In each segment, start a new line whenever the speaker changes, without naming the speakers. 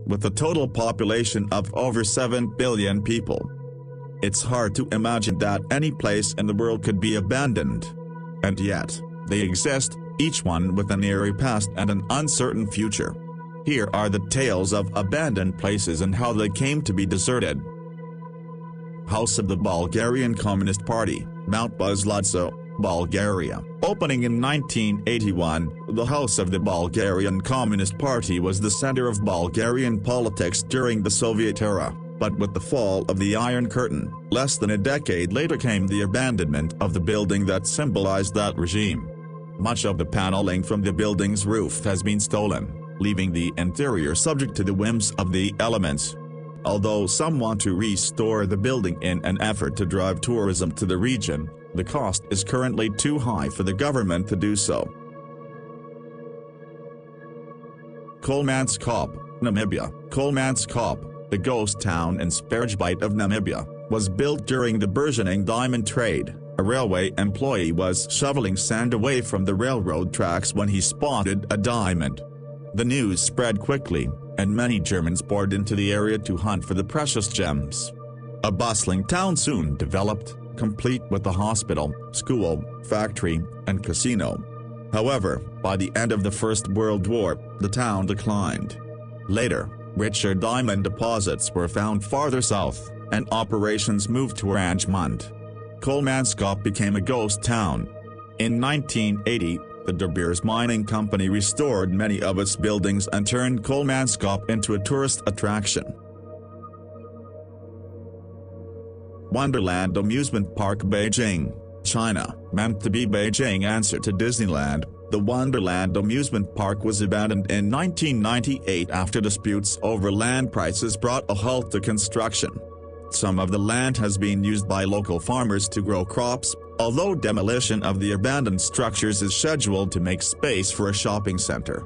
with a total population of over 7 billion people. It's hard to imagine that any place in the world could be abandoned. And yet, they exist, each one with an eerie past and an uncertain future. Here are the tales of abandoned places and how they came to be deserted. House of the Bulgarian Communist Party, Mount Buzlazzo, Bulgaria. Opening in 1981, the House of the Bulgarian Communist Party was the center of Bulgarian politics during the Soviet era, but with the fall of the Iron Curtain, less than a decade later came the abandonment of the building that symbolized that regime. Much of the paneling from the building's roof has been stolen, leaving the interior subject to the whims of the elements. Although some want to restore the building in an effort to drive tourism to the region, the cost is currently too high for the government to do so. Kolmanskop, Namibia. Kolmanskop, the ghost town in Sperrgebiet of Namibia, was built during the burgeoning diamond trade. A railway employee was shoveling sand away from the railroad tracks when he spotted a diamond. The news spread quickly, and many Germans poured into the area to hunt for the precious gems. A bustling town soon developed, complete with a hospital, school, factory, and casino. However, by the end of the First World War, the town declined. Later, richer diamond deposits were found farther south, and operations moved to Oranjemund. Kolmanskop became a ghost town. In 1980, the De Beers Mining Company restored many of its buildings and turned Kolmanskop into a tourist attraction. Wonderland Amusement Park, Beijing, China. Meant to be Beijing's answer to Disneyland, the Wonderland Amusement Park was abandoned in 1998 after disputes over land prices brought a halt to construction. Some of the land has been used by local farmers to grow crops, although demolition of the abandoned structures is scheduled to make space for a shopping center.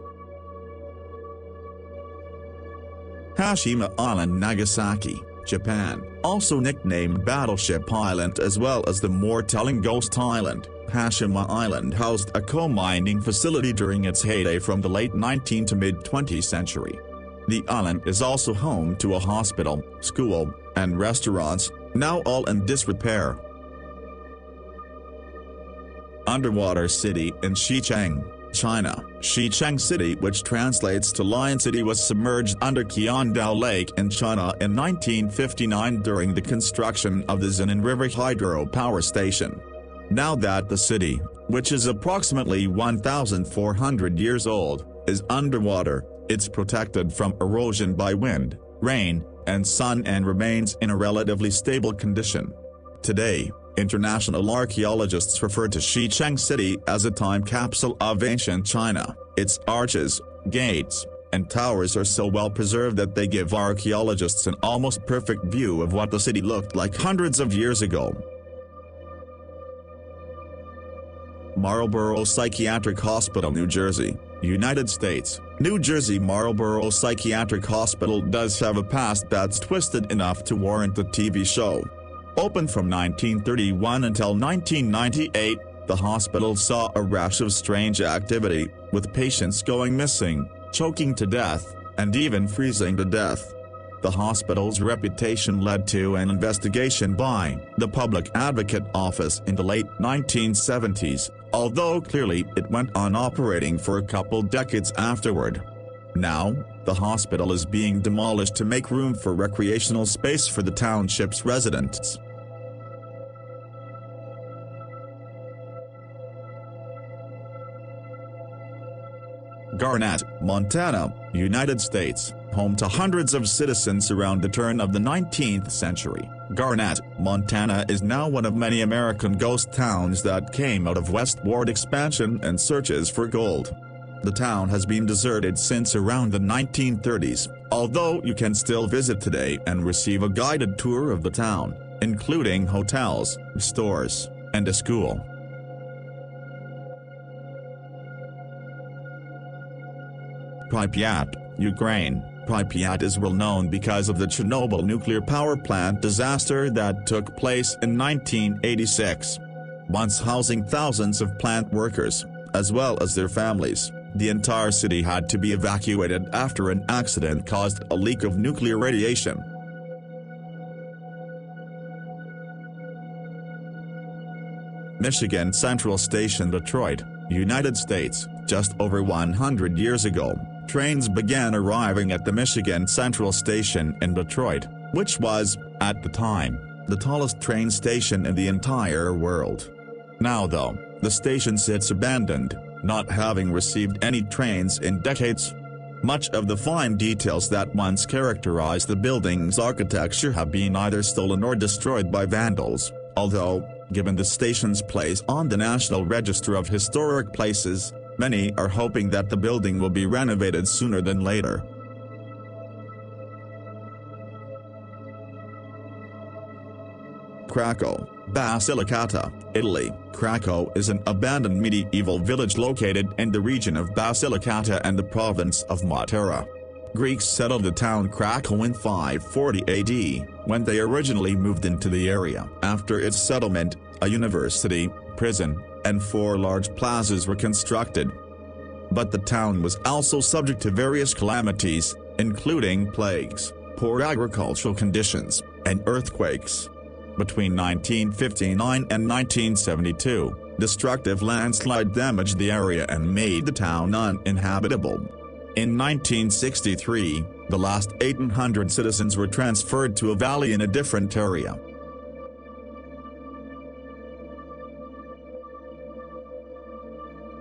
Hashima Island, Nagasaki, Japan. Also nicknamed Battleship Island as well as the more telling Ghost Island, Hashima Island housed a coal mining facility during its heyday from the late 19th to mid-20th century. The island is also home to a hospital, school, and restaurants, now all in disrepair. Underwater City in Xicheng, China. Xicheng City, which translates to Lion City, was submerged under Qiandao Lake in China in 1959 during the construction of the Xinan River hydropower station. Now that the city, which is approximately 1,400 years old, is underwater, it's protected from erosion by wind, rain, and sun and remains in a relatively stable condition. Today, international archaeologists refer to Xicheng City as a time capsule of ancient China. Its arches, gates, and towers are so well preserved that they give archaeologists an almost perfect view of what the city looked like hundreds of years ago. Marlborough Psychiatric Hospital, New Jersey, United States. New Jersey Marlborough Psychiatric Hospital does have a past that's twisted enough to warrant a TV show. Open from 1931 until 1998, the hospital saw a rash of strange activity, with patients going missing, choking to death, and even freezing to death. The hospital's reputation led to an investigation by the Public Advocate Office in the late 1970s, although clearly it went on operating for a couple decades afterward. Now, the hospital is being demolished to make room for recreational space for the township's residents. Garnett, Montana, United States, home to hundreds of citizens around the turn of the 19th century. Garnett, Montana is now one of many American ghost towns that came out of westward expansion and searches for gold. The town has been deserted since around the 1930s, although you can still visit today and receive a guided tour of the town, including hotels, stores, and a school. Pripyat, Ukraine. Pripyat is well known because of the Chernobyl nuclear power plant disaster that took place in 1986. Once housing thousands of plant workers, as well as their families, the entire city had to be evacuated after an accident caused a leak of nuclear radiation. Michigan Central Station, Detroit, United States. Just over 100 years ago, trains began arriving at the Michigan Central Station in Detroit, which was, at the time, the tallest train station in the entire world. Now though, the station sits abandoned, not having received any trains in decades. Much of the fine details that once characterized the building's architecture have been either stolen or destroyed by vandals, although, given the station's place on the National Register of Historic Places, many are hoping that the building will be renovated sooner than later. Krakow, Basilicata, Italy. Krakow is an abandoned medieval village located in the region of Basilicata and the province of Matera. Greeks settled the town Krakow in 540 AD, when they originally moved into the area. After its settlement, a university, prison, and 4 large plazas were constructed. But the town was also subject to various calamities, including plagues, poor agricultural conditions, and earthquakes. Between 1959 and 1972, destructive landslide damaged the area and made the town uninhabitable. In 1963, the last 1,800 citizens were transferred to a valley in a different area.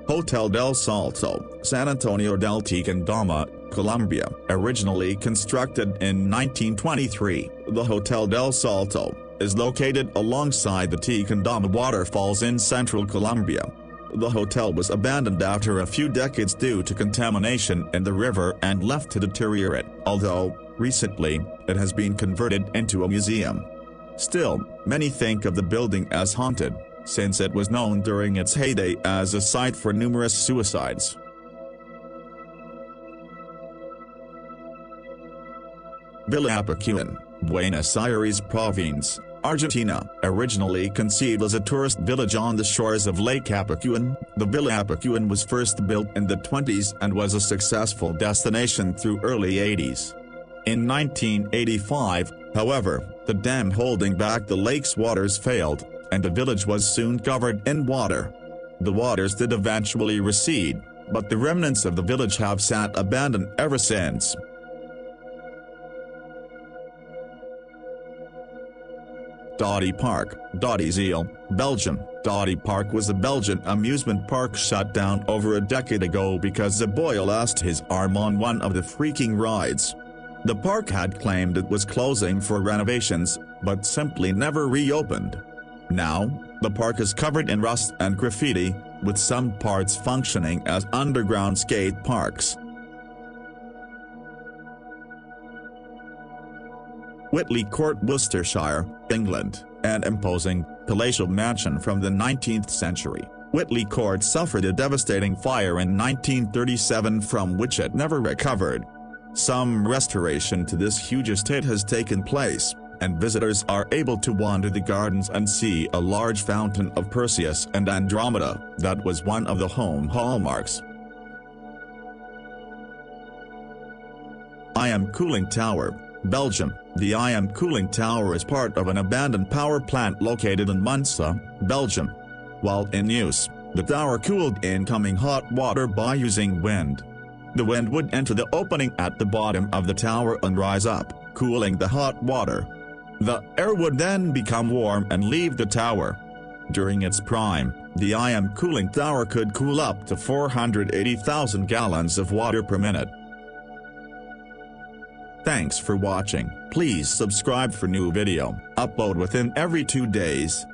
Hotel del Salto, San Antonio del Tequendama, Colombia. Originally constructed in 1923, the Hotel del Salto is located alongside the Tequendama waterfalls in central Colombia. The hotel was abandoned after a few decades due to contamination in the river and left to deteriorate, although, recently, it has been converted into a museum. Still, many think of the building as haunted, since it was known during its heyday as a site for numerous suicides. Villa Apacuan, Buenos Aires Province, Argentina. Originally conceived as a tourist village on the shores of Lake Apacuan, the Villa Apacuan was first built in the 1920s and was a successful destination through early 1980s. In 1985, however, the dam holding back the lake's waters failed, and the village was soon covered in water. The waters did eventually recede, but the remnants of the village have sat abandoned ever since. Dodi Park, Dodi, Belgium. Dodi Park was a Belgian amusement park shut down over a decade ago because a boy lost his arm on one of the freaking rides. The park had claimed it was closing for renovations, but simply never reopened. Now, the park is covered in rust and graffiti, with some parts functioning as underground skate parks. Whitley Court, Worcestershire, England, an imposing, palatial mansion from the 19th century. Whitley Court suffered a devastating fire in 1937 from which it never recovered. Some restoration to this huge estate has taken place, and visitors are able to wander the gardens and see a large fountain of Perseus and Andromeda that was one of the home hallmarks. IM Cooling Tower, Belgium. The IM Cooling Tower is part of an abandoned power plant located in Munster, Belgium. While in use, the tower cooled incoming hot water by using wind. The wind would enter the opening at the bottom of the tower and rise up, cooling the hot water. The air would then become warm and leave the tower. During its prime, the IM Cooling Tower could cool up to 480,000 gallons of water per minute. Thanks for watching. Please subscribe for new video, upload within every 2 days.